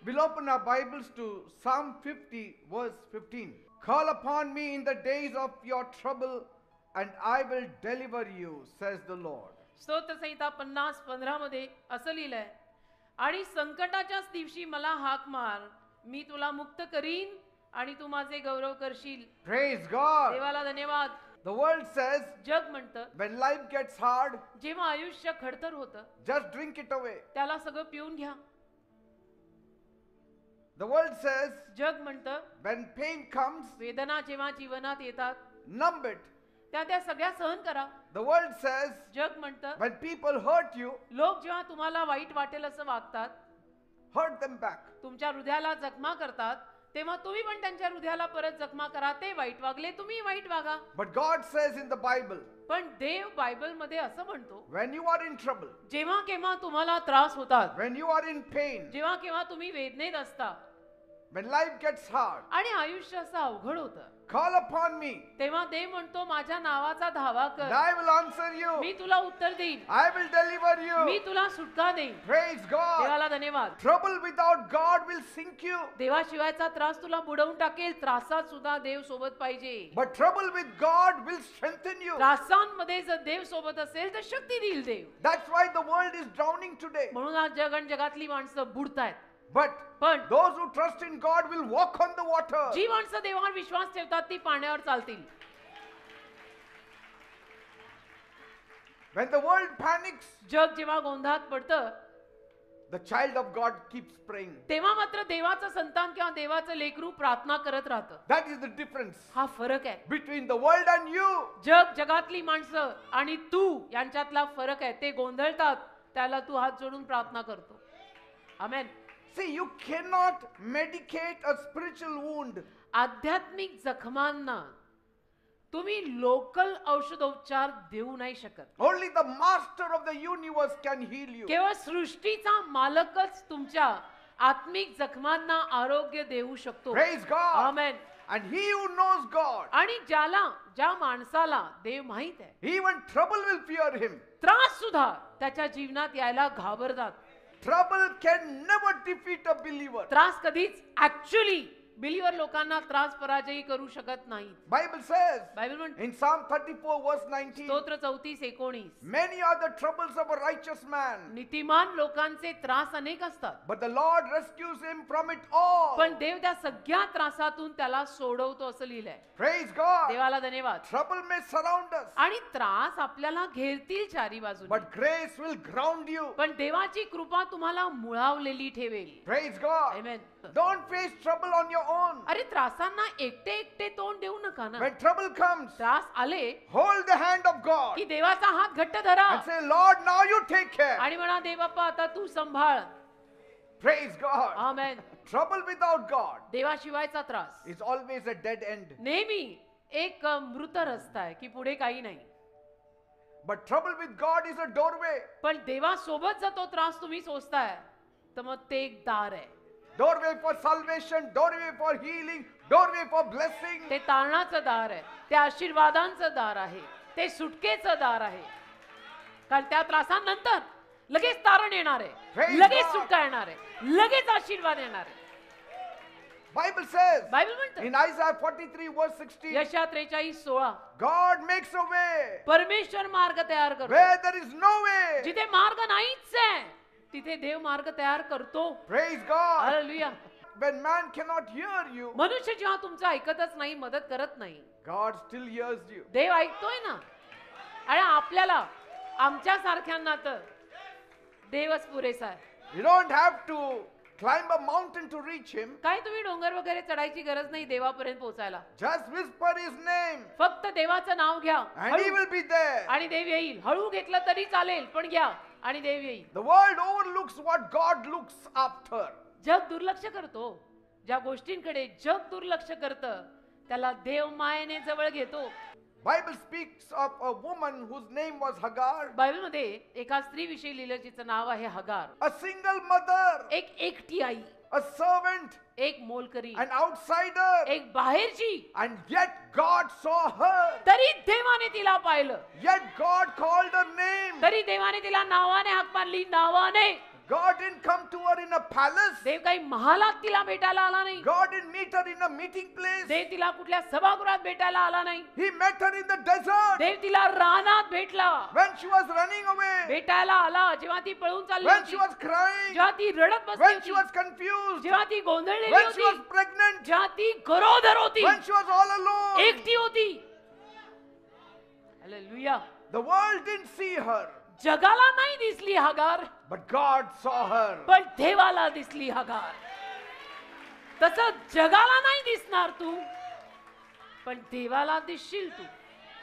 We'll open our Bibles to Psalm 50 verse 15. Call upon me in the days of your trouble and I will deliver you, says the Lord. स्तोत्र संहिता 50:15 मध्ये असं लिहिलंय, आणि संकटाच्याच दिवशी मला हाक मार, मी तुला मुक्त करीन आणि तू माझे गौरव करशील. Praise God. देवाला धन्यवाद. The world says जग म्हणतं, when life gets hard, जेव्हा आयुष्य खडतर होतं just drink it away. त्याला सगळं पिऊन घ्या. The world says जग म्हणतं, when pain comes, वेदना जेव्हा जीवनात येतात numb it. त्या सगळ्या सहन करा. The world says जग म्हणतं, when people hurt you, लोक जेव्हा तुम्हाला वाईट वाटेल असं वागतात, hurt them back. तुमच्या हृदयाला जखमा करतात, तेव्हा तुम्ही पण त्यांच्या हृदयाला परत जखमा करा. ते वाईट वागले, तुम्ही वाईट वागा. But God says in the Bible, पण देव बायबल मध्ये असं म्हणतो, when you are in trouble, जेव्हा केव्हा तुम्हाला त्रास होतात, when you are in pain, जेव्हा केव्हा तुम्ही वेदनेत असता when life gets hard, आणि आयुष्य असं अवघड होतं, call upon me, तेव्हा देव म्हणतो, माझ्या नावाचा धावा and कर, I will answer you. मी तुला उत्तर देईन, I will deliver you. मी तुला सुटका देईन. Praise God. देवाला धन्यवाद. Trouble without God will sink you. देवाशिवायचा त्रास तुला बुडवून टाकेल. त्रासात सुद्धा देव सोबत पाहिजे. But trouble with God will strengthen you. त्रासांमध्ये जर देव सोबत असेल तर शक्ती देईल देव. That's why the world is drowning today. म्हणून आज जग आणि जगातली माणसं बुडतायत. But those who trust in God will walk on the water. जी माणसं देवावर विश्वास ठेवतात ती पाण्यावर चालतील. When the world panics, जग जेव्हा गोंधळात पडतं, the child of God keeps praying. तेव्हा मात्र देवाचं संतान किंवा देवाचं लेकरू प्रार्थना करत राहतं. That is the difference हा फरक आहे between the world and you. जग, जगातली माणसं आणि तू यांच्यातला फरक आहे. ते गोंधळतात, त्याला तू हात जोडून प्रार्थना करतो. आमेन. See, you cannot medicate a spiritual wound. आध्यात्मिक जखमांना तुम्ही लोकल औषधोपचार देऊ नाही शकत. Only the master of the universe can heal you. केवळ सृष्टीचा मालकच तुमच्या आत्मिक जखमांना आरोग्य देऊ शकतो. Praise God. Amen. And he who knows God, आणि ज्या माणसाला देव माहित आहे, even trouble will fear him. त्रास सुद्धा त्याच्या जीवनात यायला घाबरतात. Trouble can never defeat a believer. त्रास कधीच ऍक्च्युअली बिलीवर लोकांना त्रास पराजयी करू शकत नाही. Bible says बायबल म्हणते in Psalm 34 verse 19, स्तोत्र 34:19, many are the troubles of a righteous man, नीतिमान लोकांचे त्रास अनेक असतात, but the Lord rescues him from it all. पण देव त्या सगळ्या त्रासातून त्याला सोडवतो असं लिहिलंय. Praise God. देवाला धन्यवाद. Trouble may surround us, आणि त्रास आपल्याला घेरतील चारी बाजूने, but grace will ground you. पण देवाची कृपा तुम्हाला मुळावलेली ठेवेल. Praise God. Amen. Don't face trouble on your own. अरे त्रासांना एकटे तोंड देऊ नका ना. When trouble comes, त्रास आले hold the hand of God की देवाचा हात घट्ट धरा and say, Lord, now you take care. आणि म्हणा, देव बाप्पा आता तू सांभाळ. Praise God. आमेन. Trouble without God देवाशिवायचा त्रास is always a dead end. नेहमी एक मृत रस्ता आहे की पुढे काही नाही. But trouble with God is a doorway. पण देवासोबत जर तो त्रास तुम्ही सोसताय तर मग ते एक दार आहे. Doorway for salvation, doorway for healing, doorway for blessing. ते तारणाचं दार आहे, ते आशीर्वादांचं दार आहे, ते सुटकेचं दार आहे. कारण त्या त्रासानंतर लगेच तारण येणार आहे, Praise लगेच God. सुटका येणार आहे, लगेच आशीर्वाद येणार आहे. Bible says बायबल म्हणतं in Isaiah 43 verse 16, यशा 43:16, God makes a way परमेश्वर मार्ग तयार करतो. where there is no way. जिथे मार्ग नाहीच आहे तिथे देव मार्ग तयार करतो. Praise God. Hallelujah. When man cannot hear you, मनुष्य जेव्हा तुमचं ऐकतच नाही, मदत करत नाही, God still hears you. देव ऐकतोय ना. आणि आपल्याला, आमच्या सारख्यांना तर देवच पुरेसा आहे. You don't have to climb a mountain to reach him. काय तुम्ही डोंगर वगैरे चढायची गरज नाही देवापर्यंत पोहोचायला. Just whisper his name फक्त देवाचं नाव घ्या and he will be there. आणि देव येईल. हळू घेतलं तरी चालेल, पण घ्या आणि देव येईल. The world overlooks what God looks after. जग दुर्लक्ष करतो. ज्या गोष्टींकडे जग दुर्लक्ष करतं त्याला देव मायेने जवळ घेतो. Bible speaks of a woman whose name was Hagar. Bible मध्ये एका स्त्री विषयी लिहिलं जिचं नाव आहे हगार. A single mother. एक एकटी आई. a servant, एक मोलकरी, an outsider, एक बाहेरची, and yet God saw her. तरी देवाने तिला पाहिलं, Yet God called her name. तरी देवाने तिला नावाने हाक मारली, नावाने. God didn't come to her in a palace. देव काही महालात तिला भेटायला आला नाही. God didn't meet her in a meeting place. देव तिला कुठल्या सभागृहात भेटायला आला नाही. He met her in the desert. देव तिला रानात भेटला, When she was running away. भेटायला आला जेव्हा ती पळून चालली When she होती, was crying. जेव्हा ती रडत बसली When she होती, was confused. जेव्हा ती गोंधळलेली When she was होती, pregnant. जेव्हा ती गरोदर होती, When she was all alone. एकटी होती. Hallelujah. The world didn't see her. जगाला नाही दिसली हगार, But God saw her. पण देवाला दिसली हगार. तसं जगाला नाही दिसणार तू, पण देवाला दिसशील तू.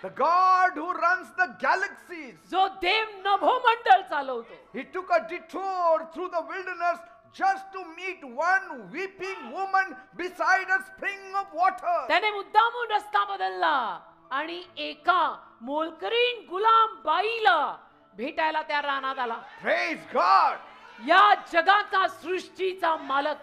The God who runs the galaxies. जो देव नभोमंडळ चालवतो, He took a detour through the wilderness just to meet one weeping woman beside a spring of water. त्याने मुद्दामून रस्ता बदलला आणि एका मोलकरीण गुलाम बाईला भेटायला त्या रानात आला. Praise God. या जगाचा सृष्टीचा मालक.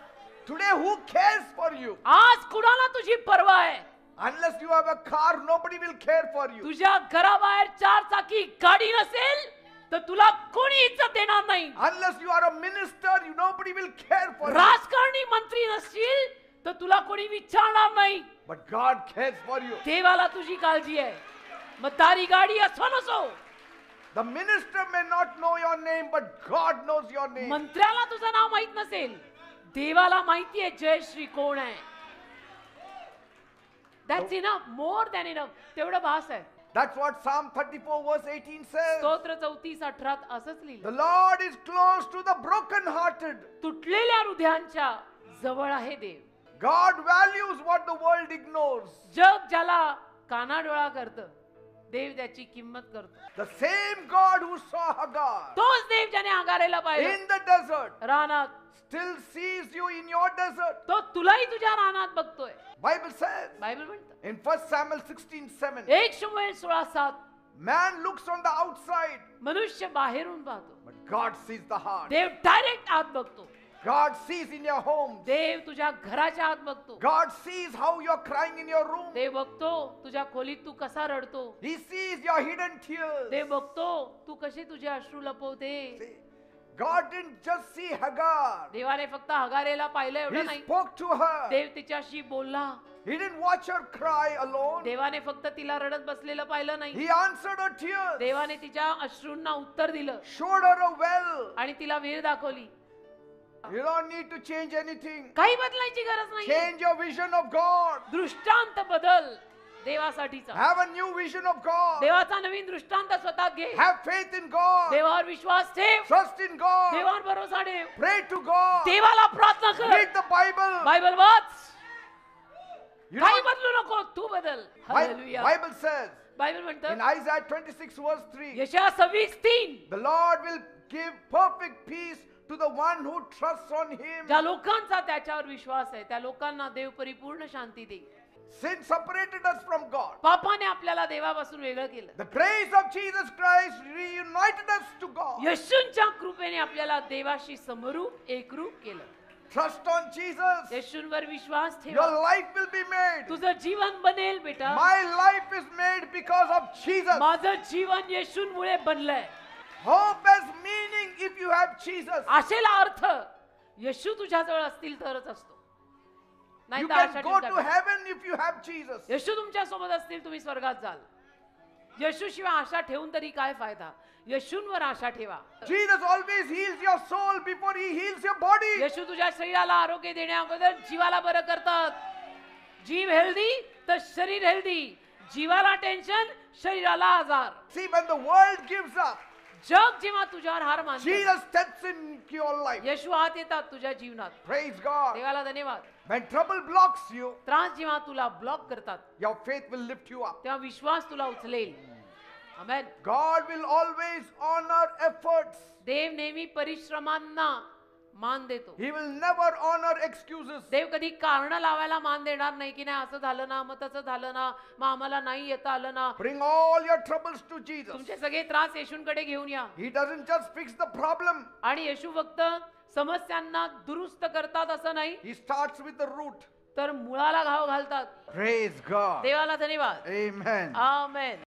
Today who cares for you? आज कुणाला तुझी पर्वा आहे? Unless you have a car, nobody will care for you. तुझ्या घराबाहेर 4 चाकी गाडी नसेल तर तुला कोणी इज्जत देणार नाही. Unless you are a minister, nobody will care for you. राजकारणी मंत्री नसशील तर तुला कोणी विचारणार नाही. But God cares for you. देवाला तुझी काळजी आहे. मग तारी गाडी असो नसो, The minister may not know your name, but God knows your name. मंत्र्याला तुझं नाव माहित नसेल, देवाला माहिती आहे जयश्री कोण आहे. That's enough, more than enough. तेवढं भास आहे. That's what Psalm 34 verse 18 says. स्तोत्र 34:18 असंच The लिहिलं. Lord is close to the broken-hearted. तुटलेल्या हृदयांच्या जवळ आहे देव. God values what the world ignores. जग ज्याला कानाडोळा करतं, देव त्याची किंमत करतो. The same God who saw Hagar तोच देव ज्याने आगारेला पाहिलं in the desert रानात, still sees you in your desert. तो तुलाही तुझ्या रानात बघतोय. Bible says बायबल म्हणतं in 1 Samuel 16:7, 1 शमूएल 16:7, man looks on the outside, मनुष्य बाहेरून पाहतो, but God sees the heart. देव डायरेक्ट आत बघतो. God sees in your home. देव तुझ्या घराच्या आत बघतो. God sees how you're crying in your room. देव बघतो तुझ्या खोलीत तू कसा रडतो. He sees your hidden tears. देव बघतो तू कसे तुझे अश्रू लपवते. See, God didn't just see Hagar. देवाने फक्त हगारेला पाहिलं He एवढं नाही, spoke to her. देव तिच्याशी बोलला. He didn't watch her cry alone. देवाने फक्त तिला रडत बसलेलं पाहिलं नाही, He answered her tears. देवाने तिच्या अश्रूंना उत्तर दिलं Showed her a well. आणि तिला विहीर दाखवली. You don't need to change anything. काही बदलायची गरज नाही. Change your vision of God. दृष्टांत बदल देवासाठीचा. Have a new vision of God. देवाचा नवीन दृष्टांत स्वतः घे. Have faith in God. देवावर विश्वास ठेव. Trust in God. देवावर भरोसा ठेव. Pray to God. देवाला प्रार्थना कर. Read the Bible. Bible watch. You काही know, बदलू नको, तू बदल. Hallelujah. Bible says Bible in म्हणतं Isaiah 26 verse 3, यशाया 26:3, the Lord will give perfect peace to the one who trusts on Him. ज्या लोकांचा त्याच्यावर विश्वास आहे त्या लोकांना देव परिपूर्ण शांती देईल. Sin separated us from God. पापाने आपल्याला देवापासून वेगळं केलं. The grace of Jesus Christ reunited us to God. येशूंच्या कृपेने आपल्याला देवाशी समरूप एकरूप केलं. Trust on Jesus. येशूंवर Vishwas Your ठेवा. life will be made. तुझं जीवन बनेल बेटा. My life is made because of Jesus. माझं जीवन येशूंमुळे बनलंय. Hope has meaning if you have Jesus. आशेला अर्थ येशू तुझ्याजवळ असतील तरच असतो. नाही You तर can आशा go ठेवता to का? heaven if you have Jesus. येशू तुमच्या सोबत असतील तुम्ही स्वर्गात जाल. येशूशिवाय आशा ठेवून तरी काय फायदा. येशूंवर आशा ठेवा. Jesus always heals your soul before He heals your body. येशू तुझ्या शरीराला आरोग्य देण्या अगोदर जीवाला बरं करतात. जीव हेल्दी तर शरीर हेल्दी. जीवाला टेन्शन, शरीराला आजार. See, when the world gives up, जग जेव्हा तुझ्यावर हार मानतं, Jesus steps into your life. येशू आत येतात तुझ्या जीवनात. Praise God. देवाला धन्यवाद. When trouble blocks you, त्रास जेव्हा तुला ब्लॉक करतात your faith will lift you up. तेव्हा विश्वास तुला उचलेल. आमेन. God will always honor efforts. देव नेहमी परिश्रमांना मान देतो. He will never honor excuses. देव कधी कारण लावायला मान देणार नाही की नाही असं झालं ना, मग तसं झालं ना, मग आम्हाला नाही येता आलं ना. Bring all your troubles to Jesus. तुमचे सगळे त्रास येशूंकडे घेऊन या. He doesn't just fix the problem. आणि येशू फक्त समस्यांना दुरुस्त करतात असं नाही, He starts with the root. तर मुळाला घाव घालतात. Praise God. देवाला धन्यवाद. Amen. आमेन.